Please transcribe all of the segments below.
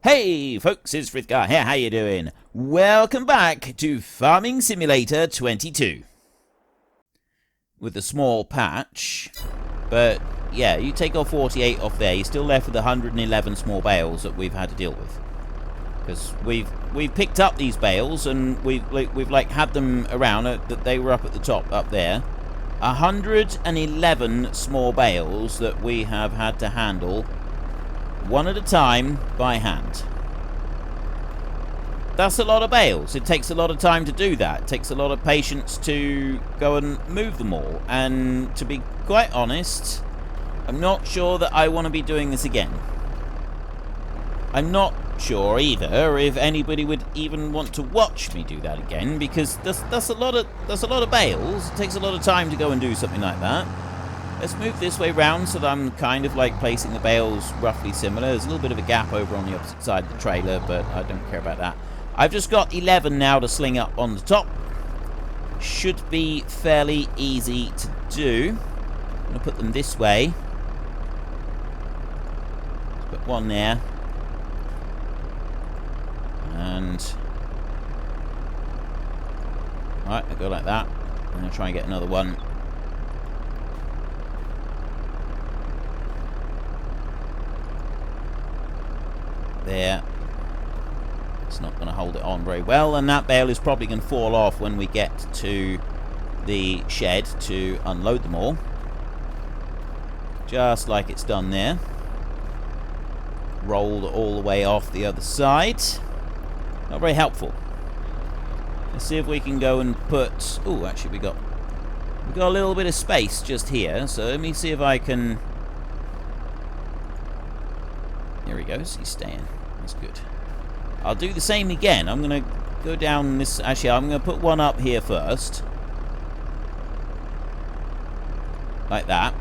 Hey folks, it's Frithgar here, how you doing? Welcome back to Farming Simulator 22. With a small patch, but yeah, you take off 48 off there, you're still left with 111 small bales that we've had to deal with. Because we've picked up these bales and we've had them around, that they were up at the top, up there. 111 small bales that we have had to handle one at a time by hand. That's a lot of bales. It takes a lot of time to do that. It takes a lot of patience to go and move them all. And to be quite honest, I'm not sure that I want to be doing this again. I'm not sure either if anybody would even want to watch me do that again, because that's a lot of bales. It takes a lot of time to go and do something like that. Let's move this way round so that I'm kind of like placing the bales roughly similar. There's a little bit of a gap over on the opposite side of the trailer, but I don't care about that. I've just got 11 now to sling up on the top. Should be fairly easy to do. I'm going to put them this way. Let's put one there. And... alright, I go like that. I'm going to try and get another one. There. It's not going to hold it on very well, and that bale is probably going to fall off when we get to the shed to unload them all. Just like it's done there. Rolled all the way off the other side. Not very helpful. Let's see if we can go and put... oh, actually we got a little bit of space just here, so let me see if I can... there he goes, he's staying. That's good. I'll do the same again. I'm going to go down this... actually, I'm going to put one up here first. Like that.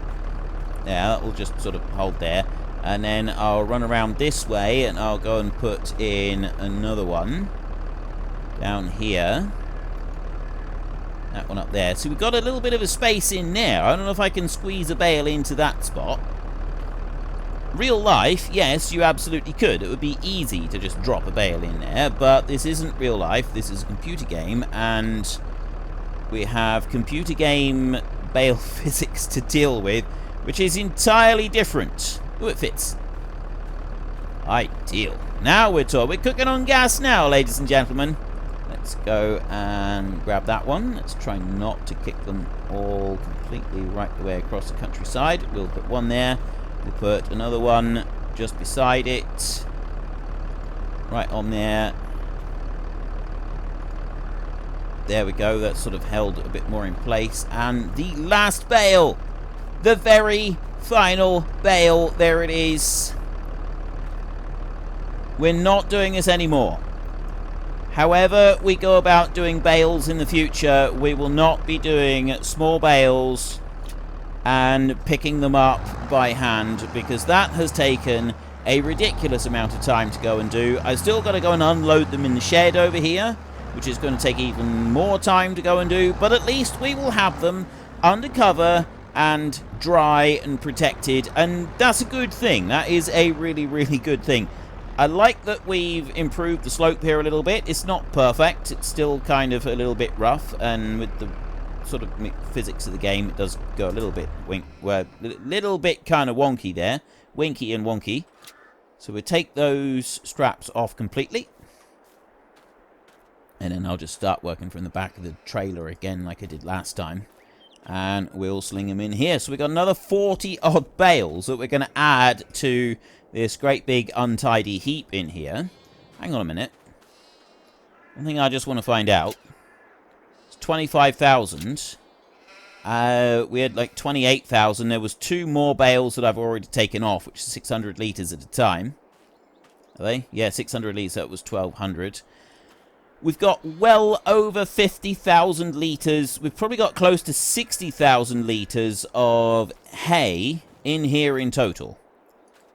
Yeah, that will just sort of hold there. And then I'll run around this way and I'll go and put in another one. Down here. That one up there. So we've got a little bit of a space in there. I don't know if I can squeeze a bale into that spot. Real life, yes, you absolutely could. It would be easy to just drop a bale in there, but this isn't real life. This is a computer game, and we have computer game bale physics to deal with, which is entirely different. Ooh, it fits. Ideal. Now we're talking. We're cooking on gas now, ladies and gentlemen. Let's go and grab that one. Let's try not to kick them all completely right the way across the countryside. We'll put one there. We'll put another one just beside it. Right on there. There we go. That's sort of held a bit more in place. And the last bale. The very final bale. There it is. We're not doing this anymore. However we go about doing bales in the future, we will not be doing small bales and picking them up by hand, because that has taken a ridiculous amount of time to go and do. I've still got to go and unload them in the shed over here, which is going to take even more time to go and do, but at least we will have them under cover and dry and protected, and that's a good thing. That is a really, really good thing. I like that we've improved the slope here a little bit. It's not perfect. It's still kind of a little bit rough, and with the sort of physics of the game, it does go a little bit little bit kind of wonky there. Winky and wonky. So we'll take those straps off completely. And then I'll just start working from the back of the trailer again like I did last time. And we'll sling them in here. So we've got another 40 odd bales that we're going to add to this great big untidy heap in here. Hang on a minute. One thing I just want to find out. It's 25,000. We had like 28,000. There was 2 more bales that I've already taken off, which is 600 litres at a time. Are they? Yeah, 600 litres. That was 1,200. We've got well over 50,000 litres. We've probably got close to 60,000 litres of hay in here in total.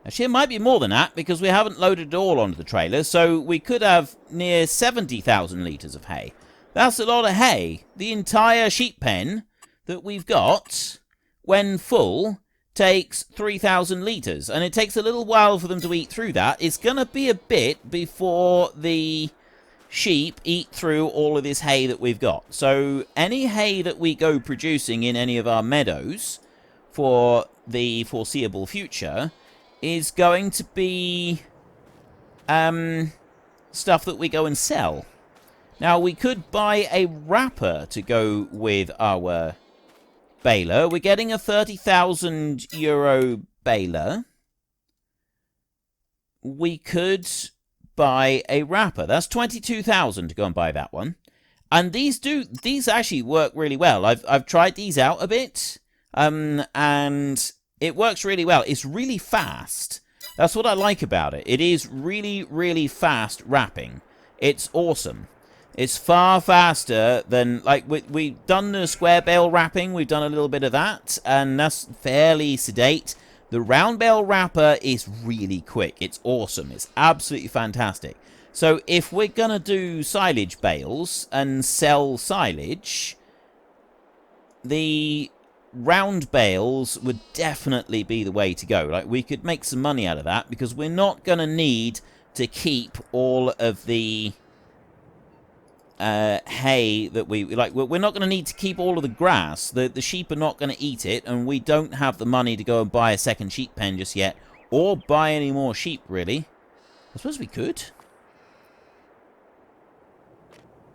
Actually, it might be more than that, because we haven't loaded it all onto the trailer, so we could have near 70,000 litres of hay. That's a lot of hay. The entire sheep pen that we've got, when full, takes 3,000 litres, and it takes a little while for them to eat through that. It's going to be a bit before the sheep eat through all of this hay that we've got. So any hay that we go producing in any of our meadows for the foreseeable future is going to be stuff that we go and sell. Now, we could buy a wrapper to go with our baler. We're getting a 30,000 euro baler. We could buy a wrapper. That's 22,000 to go and buy that one. And these actually work really well. I've tried these out a bit, and it works really well. It's really fast. That's what I like about it. It is really, really fast wrapping. It's awesome. It's far faster than, like, we've done the square bale wrapping. We've done a little bit of that, and that's fairly sedate. The round bale wrapper is really quick. It's awesome. It's absolutely fantastic. So if we're going to do silage bales and sell silage, the round bales would definitely be the way to go. Like, we could make some money out of that because we're not going to need to keep all of the hay that we like. We're not going to need to keep all of the grass. The sheep are not going to eat it, and we don't have the money to go and buy a second sheep pen just yet, or buy any more sheep, really. I suppose we could.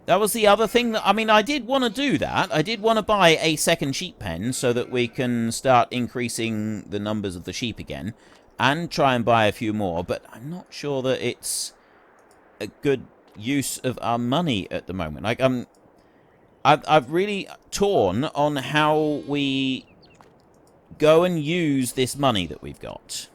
That was the other thing that, I mean, I did want to do that. I did want to buy a second sheep pen so that we can start increasing the numbers of the sheep again, and try and buy a few more, but I'm not sure that it's a good use of our money at the moment. Like, I've really torn on how we go and use this money that we've got.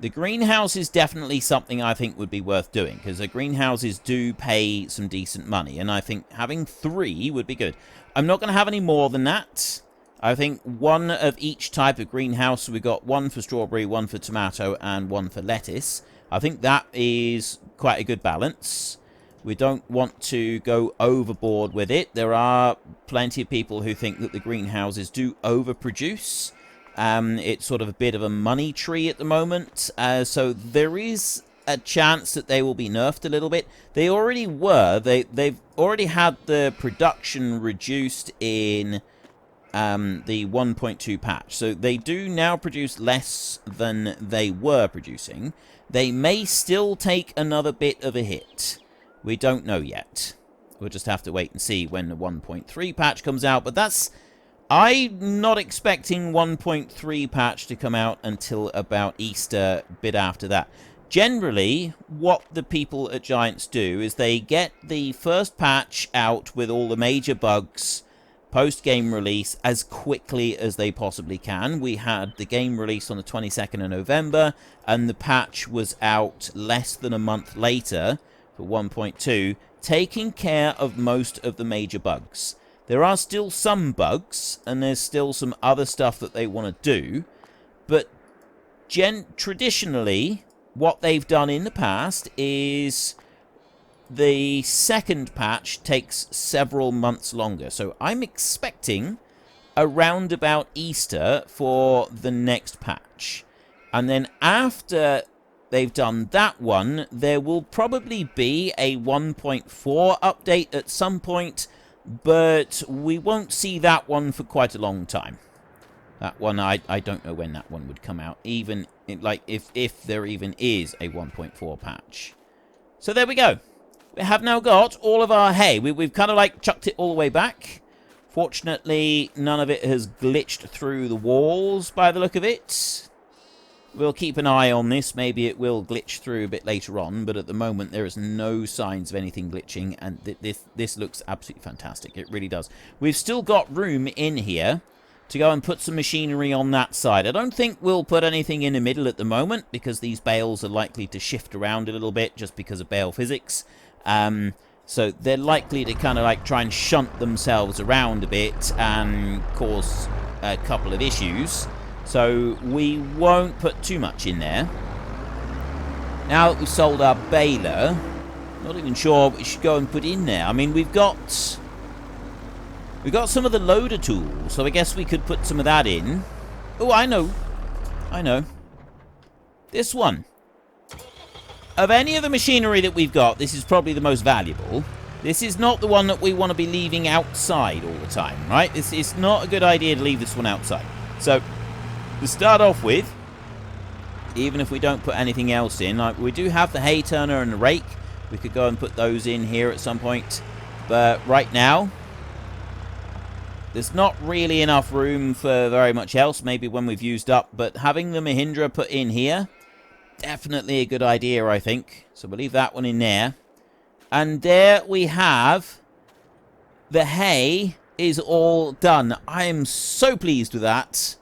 The greenhouse is definitely something I think would be worth doing, because the greenhouses do pay some decent money, and I think having 3 would be good. I'm not going to have any more than that. I think 1 of each type of greenhouse. We've got 1 for strawberry, 1 for tomato, and 1 for lettuce. I think that is quite a good balance. We don't want to go overboard with it. There are plenty of people who think that the greenhouses do overproduce. It's sort of a bit of a money tree at the moment. So there is a chance that they will be nerfed a little bit. They already were. They've already had the production reduced in the 1.2 patch. So they do now produce less than they were producing. They may still take another bit of a hit. We don't know yet. We'll just have to wait and see when the 1.3 patch comes out. But that's... I'm not expecting 1.3 patch to come out until about Easter, bit after that. Generally, what the people at Giants do is they get the first patch out with all the major bugs post-game release as quickly as they possibly can. We had the game release on the 22nd of November, and the patch was out less than a month later for 1.2, taking care of most of the major bugs. There are still some bugs, and there's still some other stuff that they want to do, but traditionally, what they've done in the past is the second patch takes several months longer. So I'm expecting around about Easter for the next patch. And then after they've done that one, there will probably be a 1.4 update at some point, but we won't see that one for quite a long time. That one, I don't know when that one would come out, even like if there even is a 1.4 patch. So there we go. We have now got all of our hay. We've kind of like chucked it all the way back. Fortunately, none of it has glitched through the walls by the look of it. We'll keep an eye on this. Maybe it will glitch through a bit later on, but at the moment there is no signs of anything glitching, and this looks absolutely fantastic. It really does. We've still got room in here to go and put some machinery on that side. I don't think we'll put anything in the middle at the moment, because these bales are likely to shift around a little bit just because of bale physics. So they're likely to kind of like try and shunt themselves around a bit and cause a couple of issues. So we won't put too much in there. Now that we've sold our baler, not even sure what we should go and put in there. I mean, we've got some of the loader tools, so I guess we could put some of that in. Oh, I know. I know. This one. Of any of the machinery that we've got, this is probably the most valuable. This is not the one that we want to be leaving outside all the time, right? It's not a good idea to leave this one outside. So, to start off with, even if we don't put anything else in, like we do have the hay turner and the rake. We could go and put those in here at some point. But right now, there's not really enough room for very much else, maybe when we've used up. But having the Mahindra put in here, definitely a good idea, I think. So we'll leave that one in there. And there we have the hay is all done. I am so pleased with that.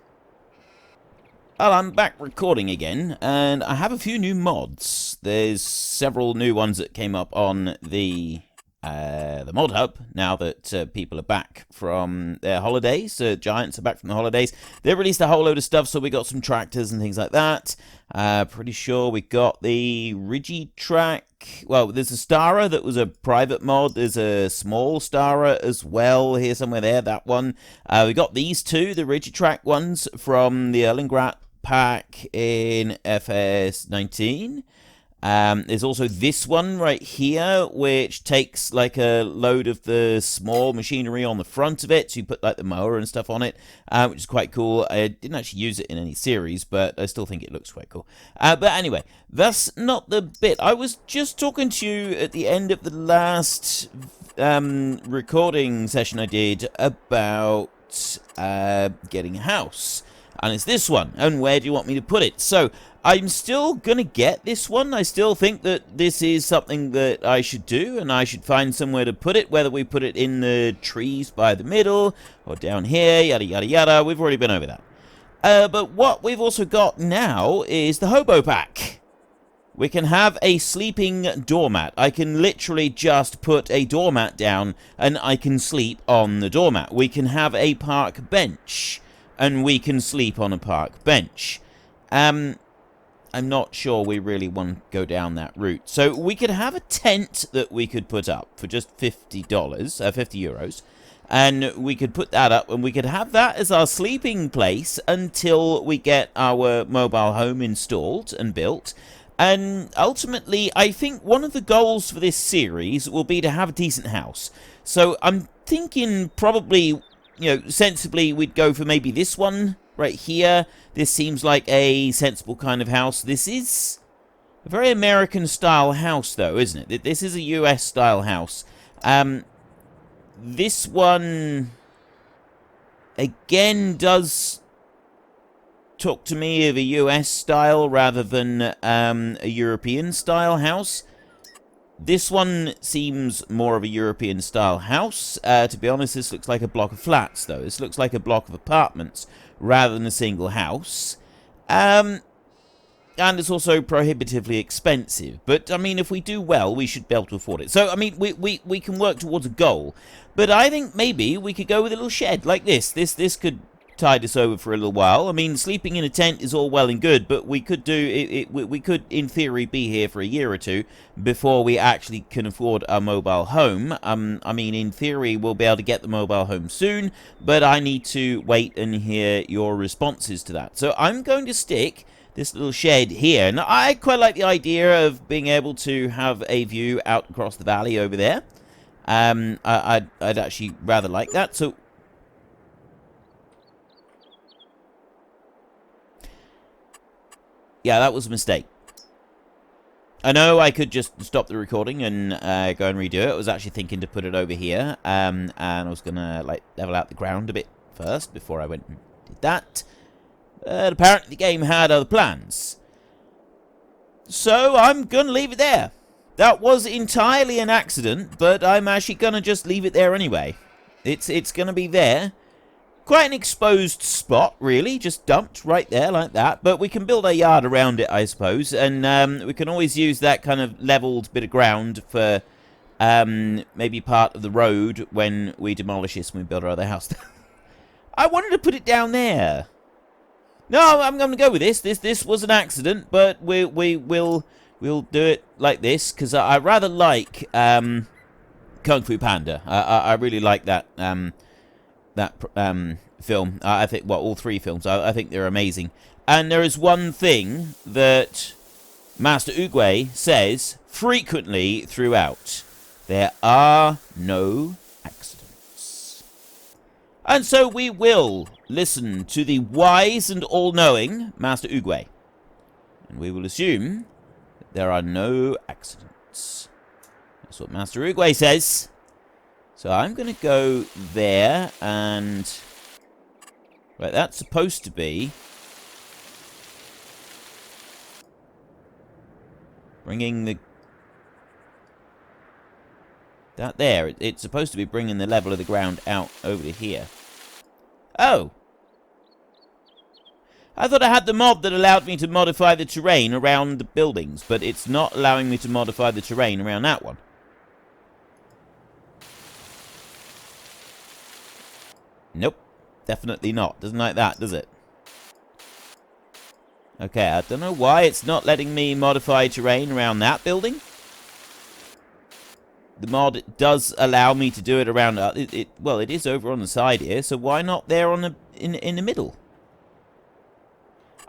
Well, I'm back recording again, and I have a few new mods. There's several new ones that came up on the mod hub now that people are back from their holidays. Giants are back from the holidays. They released a whole load of stuff, so we got some tractors and things like that. Pretty sure we got the Rigitrack. Well, there's a Stara that was a private mod. There's a small Stara as well here somewhere there, that one. We got these two, the Rigitrack ones from the Erlengrat pack in FS22. There's also this one right here, which takes like a load of the small machinery on the front of it. So you put like the mower and stuff on it, which is quite cool. I didn't actually use it in any series, but I still think it looks quite cool. But anyway, that's not the bit. I was just talking to you at the end of the last recording session I did about getting a house. And it's this one. And where do you want me to put it? So, I'm still going to get this one. I still think that this is something that I should do. And I should find somewhere to put it. Whether we put it in the trees by the middle. Or down here. Yada, yada, yada. We've already been over that. But what we've also got now is the hobo pack. We can have a sleeping doormat. I can literally just put a doormat down. And I can sleep on the doormat. We can have a park bench. And we can sleep on a park bench. I'm not sure we really want to go down that route. So we could have a tent that we could put up for just $50, 50 euros. And we could put that up and we could have that as our sleeping place until we get our mobile home installed and built. And ultimately, I think one of the goals for this series will be to have a decent house. So I'm thinking probably, sensibly, we'd go for maybe this one right here. This seems like a sensible kind of house. This is a very American-style house, though, isn't it? This is a US-style house. This one, again, does talk to me of a US style rather than a European-style house. This one seems more of a European-style house. To be honest, this looks like a block of flats, though. This looks like a block of apartments rather than a single house. And it's also prohibitively expensive. But, I mean, if we do well, we should be able to afford it. So, I mean, we can work towards a goal. But I think maybe we could go with a little shed like this. This could tide us over for a little while. I mean, sleeping in a tent is all well and good, but we could do it. We could, in theory, be here for a year or two before we actually can afford a mobile home. I mean, in theory, we'll be able to get the mobile home soon, but I need to wait and hear your responses to that. So I'm going to stick this little shed here. Now, I quite like the idea of being able to have a view out across the valley over there. I'd actually rather like that. So yeah, that was a mistake. I know I could just stop the recording and go and redo it. I was actually thinking to put it over here. And I was going to like level out the ground a bit first before I went and did that. But apparently the game had other plans. So I'm going to leave it there. That was entirely an accident, but I'm actually going to just leave it there anyway. It's going to be there. Quite an exposed spot, really, just dumped right there like that. But we can build a yard around it, I suppose. And we can always use that kind of leveled bit of ground for maybe part of the road when we demolish this and we build our other house. I wanted to put it down there. No, I'm going to go with this. This was an accident, but we'll do it like this because I rather like Kung Fu Panda. I really like that film. I think, well, all three films. I think they're amazing. And there is one thing that Master Oogway says frequently throughout: there are no accidents. And so we will listen to the wise and all-knowing Master Oogway, and we will assume that there are no accidents. That's what Master Oogway says. So I'm going to go there, and right, that's supposed to be bringing the that there. It's supposed to be bringing the level of the ground out over to here. Oh, I thought I had the mod that allowed me to modify the terrain around the buildings, but it's not allowing me to modify the terrain around that one. Nope, definitely not. Doesn't like that, does it? Okay, I don't know why it's not letting me modify terrain around that building. The mod does allow me to do it around... well, it is over on the side here, so why not there on the in the middle?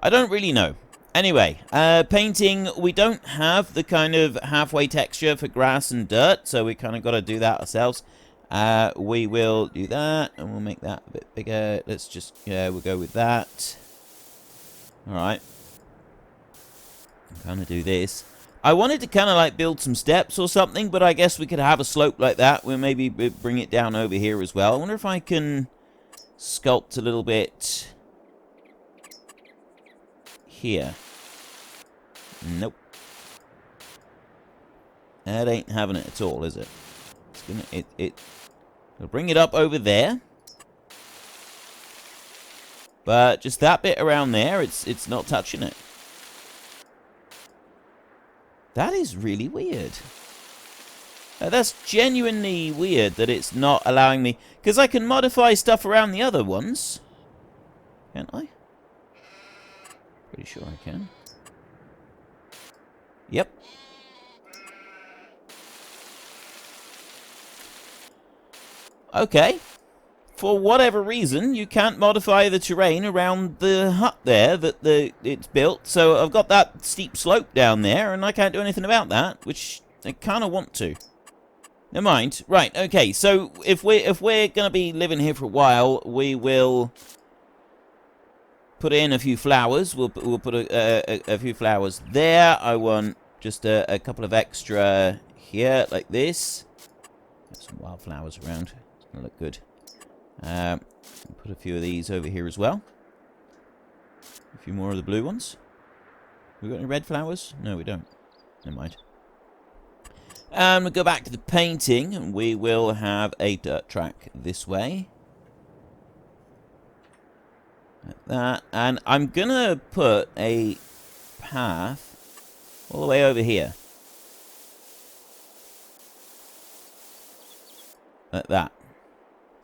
I don't really know. Anyway, painting, we don't have the kind of halfway texture for grass and dirt, so we kind of got to do that ourselves. We will do that, and we'll make that a bit bigger. Let's just, yeah, we'll go with that. Alright. Kind of do this. I wanted to kind of like build some steps or something, but I guess we could have a slope like that. We'll maybe bring it down over here as well. I wonder if I can sculpt a little bit here. Nope. That ain't having it at all, is it? It's gonna, it'll bring it up over there. But just that bit around there, it's not touching it. That is really weird. That's genuinely weird that it's not allowing me... Because I can modify stuff around the other ones. Can't I? Pretty sure I can. Yep. Okay. For whatever reason, you can't modify the terrain around the hut there that it's built. So I've got that steep slope down there, and I can't do anything about that, which I kind of want to. Never mind. Right, okay, so if we're going to be living here for a while, we will put in a few flowers. We'll put a few flowers there. I want just a couple of extra here, like this. Got some wildflowers around. It's going to look good. Put a few of these over here as well. A few more of the blue ones. We got any red flowers? No, we don't. Never mind. We'll go back to the painting, and we will have a dirt track this way. Like that. And I'm gonna put a path all the way over here. Like that.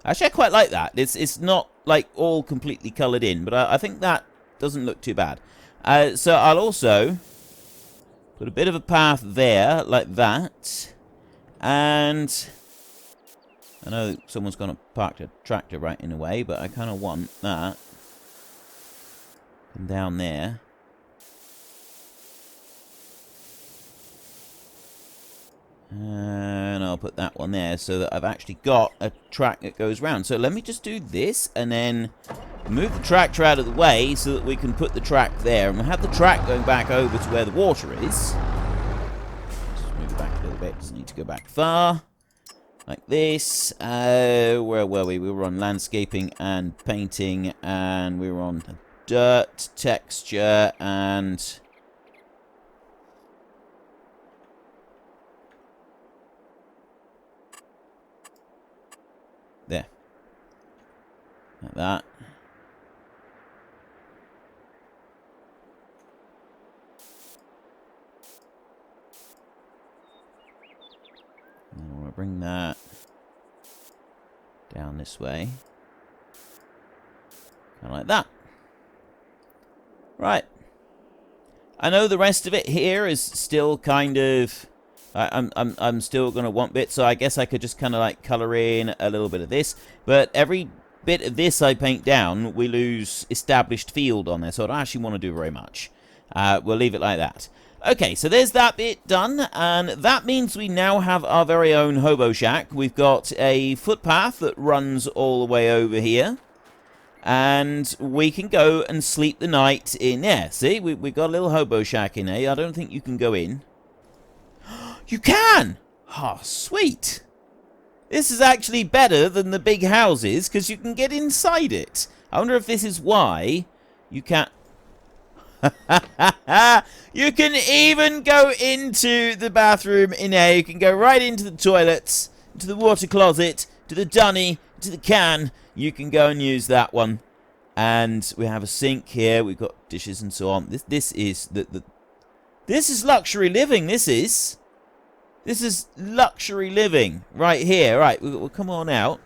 Actually, I quite like that. It's not, like, all completely coloured in, but I think that doesn't look too bad. So I'll also put a bit of a path there, like that. And I know someone's going to park a tractor right in the way, but I kind of want that. And down there. And I'll put that one there so that I've actually got a track that goes round. So let me just do this and then move the tractor out of the way so that we can put the track there. And we'll have the track going back over to where the water is. Just move it back a little bit. Doesn't need to go back far. Like this. Where were we? We were on landscaping and painting. And we were on dirt, texture, and... there. Like that. And we'll bring that down this way. Kind of like that. Right. I know the rest of it here is still kind of... I'm still going to want bits, so I guess I could just kind of like colour in a little bit of this. But every bit of this I paint down, we lose established field on there, so I don't actually want to do very much. We'll leave it like that. Okay, so there's that bit done, and that means we now have our very own hobo shack. We've got a footpath that runs all the way over here, and we can go and sleep the night in there. See, we got a little hobo shack in there. I don't think you can go in. You can! Oh, sweet! This is actually better than the big houses, because you can get inside it. I wonder if this is why you can't... You can even go into the bathroom in there. You can go right into the toilets, to the water closet, to the dunny, to the can. You can go and use that one. And we have a sink here. We've got dishes and so on. This is this is luxury living. This is luxury living right here. Right, we'll come on out.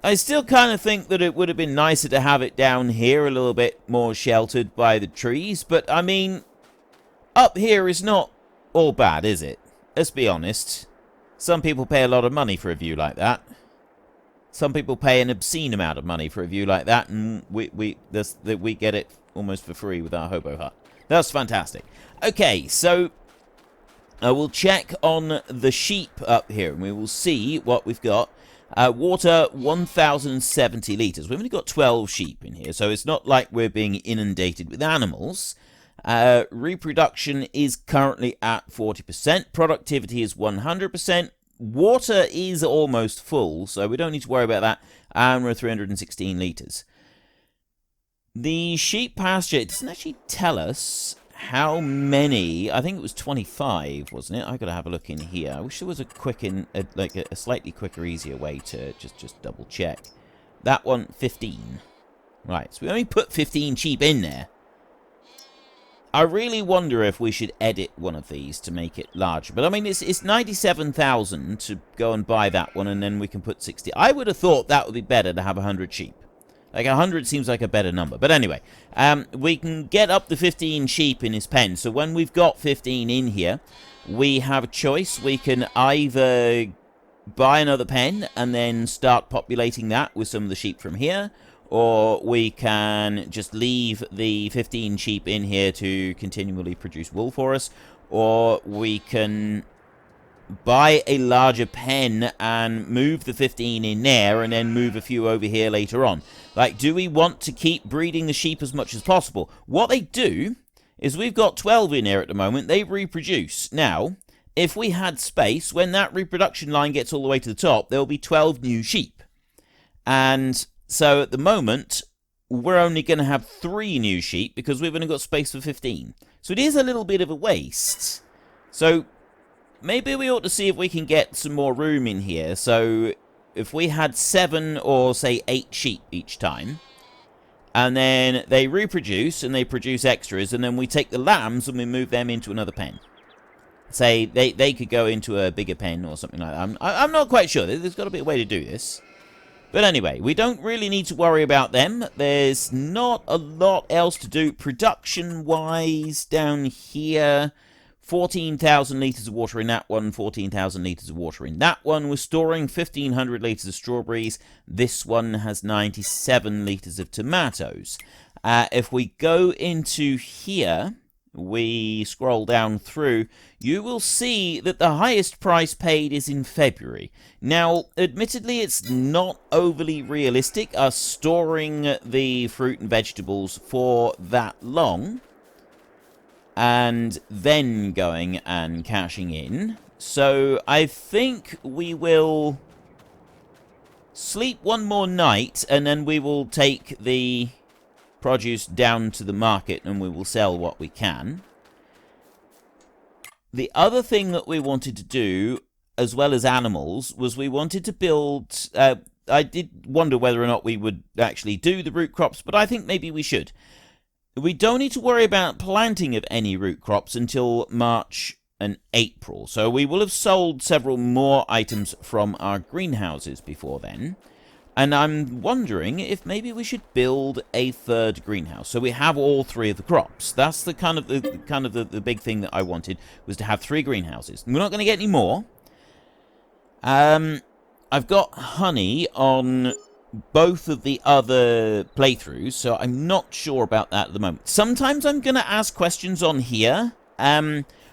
I still kind of think that it would have been nicer to have it down here a little bit more sheltered by the trees. But, I mean, up here is not all bad, is it? Let's be honest. Some people pay a lot of money for a view like that. Some people pay an obscene amount of money for a view like that. And we get it almost for free with our hobo hut. That's fantastic. Okay, so I will check on the sheep up here. And we will see what we've got. Water, 1,070 litres. We've only got 12 sheep in here, so it's not like we're being inundated with animals. Reproduction is currently at 40%. Productivity is 100%. Water is almost full, so we don't need to worry about that. And we're 316 litres. The sheep pasture, it doesn't actually tell us how many. I think it was 25, wasn't it? I got to have a look in here. I wish there was a a slightly quicker, easier way to just double check. That one, 15. Right, so we only put 15 sheep in there. I really wonder if we should edit one of these to make it larger. But I mean, it's 97,000 to go and buy that one, and then we can put 60. I would have thought that would be better to have 100 sheep. Like 100 seems like a better number. But anyway, we can get up to 15 sheep in his pen. So when we've got 15 in here, we have a choice. We can either buy another pen and then start populating that with some of the sheep from here. Or we can just leave the 15 sheep in here to continually produce wool for us. Or we can buy a larger pen and move the 15 in there and then move a few over here later on. Like, do we want to keep breeding the sheep as much as possible? What they do is we've got 12 in here at the moment. They reproduce. Now, if we had space, when that reproduction line gets all the way to the top, there will be 12 new sheep. And so at the moment, we're only going to have 3 new sheep because we've only got space for 15. So it is a little bit of a waste. So maybe we ought to see if we can get some more room in here. So if we had 7 or, say, 8 sheep each time, and then they reproduce and they produce extras, and then we take the lambs and we move them into another pen. Say, they could go into a bigger pen or something like that. I'm not quite sure. There's got to be a way to do this. But anyway, we don't really need to worry about them. There's not a lot else to do production-wise down here. 14,000 litres of water in that one, 14,000 litres of water in that one. We're storing 1,500 litres of strawberries. This one has 97 litres of tomatoes. If we go into here, we scroll down through, you will see that the highest price paid is in February. Now, admittedly, it's not overly realistic, us storing the fruit and vegetables for that long and then going and cashing in. So I think we will sleep one more night and then we will take the produce down to the market and we will sell what we can. The other thing that we wanted to do, as well as animals, was we wanted to build... I did wonder whether or not we would actually do the root crops, but I think maybe we should. We don't need to worry about planting of any root crops until March and April. So we will have sold several more items from our greenhouses before then. And I'm wondering if maybe we should build a 3rd greenhouse. So we have all 3 of the crops. That's the kind of the big thing that I wanted, was to have 3 greenhouses. We're not going to get any more. I've got honey on both of the other playthroughs, so I'm not sure about that at the moment. Sometimes I'm going to ask questions on here.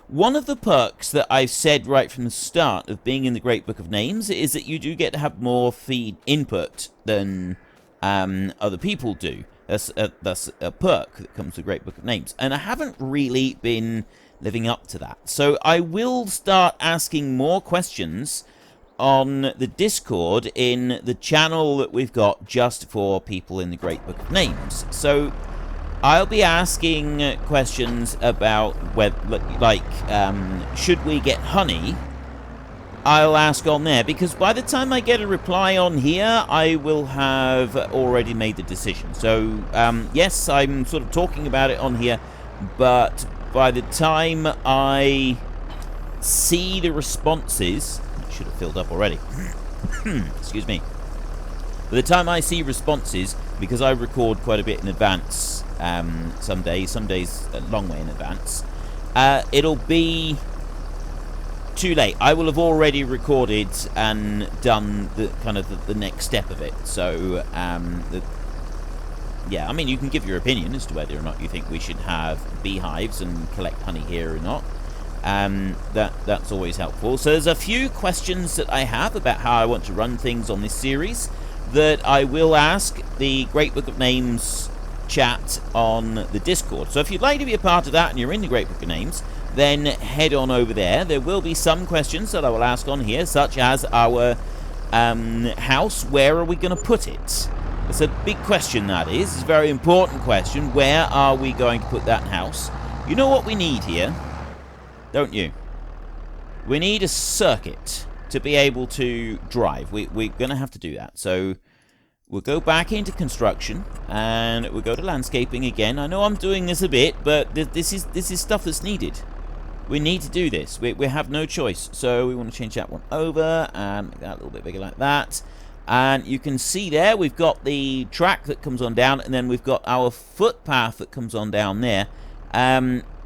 One of the perks that I've said right from the start of being in the Great Book of Names is that you do get to have more feed input than other people do. That's a perk that comes with the Great Book of Names. And I haven't really been living up to that. So I will start asking more questions on the Discord in the channel that we've got just for people in the Great Book of Names. So I'll be asking questions about whether, like, should we get honey? I'll ask on there, because by the time I get a reply on here, I will have already made the decision. So, yes, I'm sort of talking about it on here, but by the time I see the responses, it should have filled up already. Excuse me. By the time I see responses, because I record quite a bit in advance, some days a long way in advance, it'll be too late. I will have already recorded and done the kind of the next step of it. So, yeah, I mean, you can give your opinion as to whether or not you think we should have beehives and collect honey here or not. That's always helpful. So there's a few questions that I have about how I want to run things on this series that I will ask the Great Book of Names chat on the Discord. So if you'd like to be a part of that and you're in the Great Book of Names, then head on over there. There will be some questions that I will ask on here, such as our house. Where are we going to put it? It's a big question, that is. It's a very important question. Where are we going to put that house? You know what we need here, don't you? We need a circuit to be able to drive. We're going to have to do that. So we'll go back into construction and we'll go to landscaping again. I know I'm doing this a bit, but this is stuff that's needed. We need to do this. We have no choice. So we want to change that one over and make that a little bit bigger like that. And you can see there we've got the track that comes on down, and then we've got our footpath that comes on down there.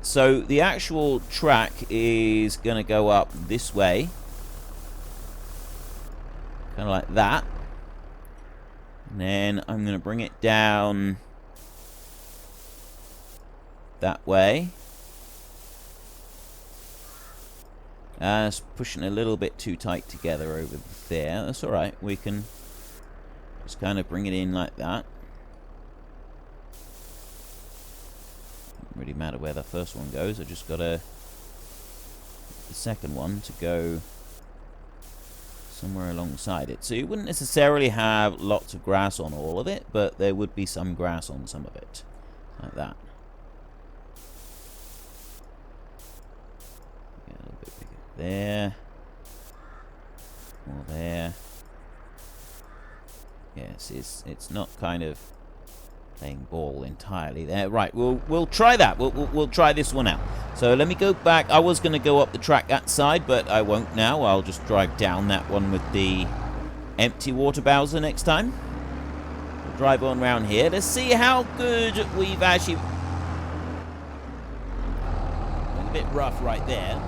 So the actual track is going to go up this way, kind of like that. And then I'm going to bring it down that way. It's pushing a little bit too tight together over there. That's alright. We can just kind of bring it in like that. Doesn't really matter where the first one goes. I just got the second one to go somewhere alongside it. So you wouldn't necessarily have lots of grass on all of it, but there would be some grass on some of it. Like that. Get a little bit bigger there. More there. Yes, it's not kind of playing ball entirely there. Right, we'll try that. We'll try this one out. So let me go back. I was going to go up the track that side, but I won't now. I'll just drive down that one with the empty water bowser next time. We'll drive on around here. Let's see how good we've actually... A bit rough right there.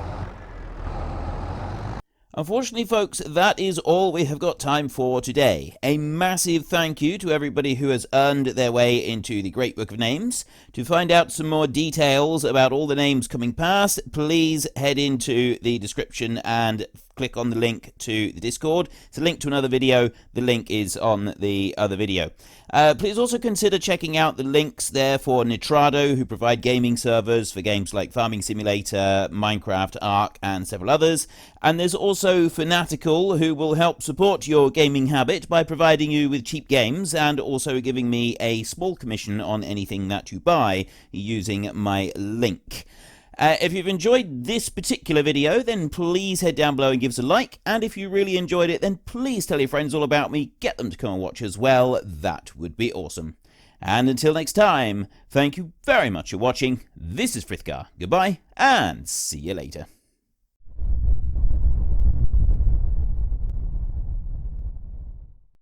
Unfortunately, folks, that is all we have got time for today. A massive thank you to everybody who has earned their way into the Great Book of Names. To find out some more details about all the names coming past, please head into the description and click on the link to the Discord. It's a link to another video. The link is on the other video. Please also consider checking out the links there for Nitrado, who provide gaming servers for games like Farming Simulator, Minecraft, Ark, and several others. And there's also Fanatical, who will help support your gaming habit by providing you with cheap games and also giving me a small commission on anything that you buy using my link. If you've enjoyed this particular video, then please head down below and give us a like. And if you really enjoyed it, then please tell your friends all about me. Get them to come and watch as well. That would be awesome. And until next time, thank you very much for watching. This is Frithgar. Goodbye, and see you later.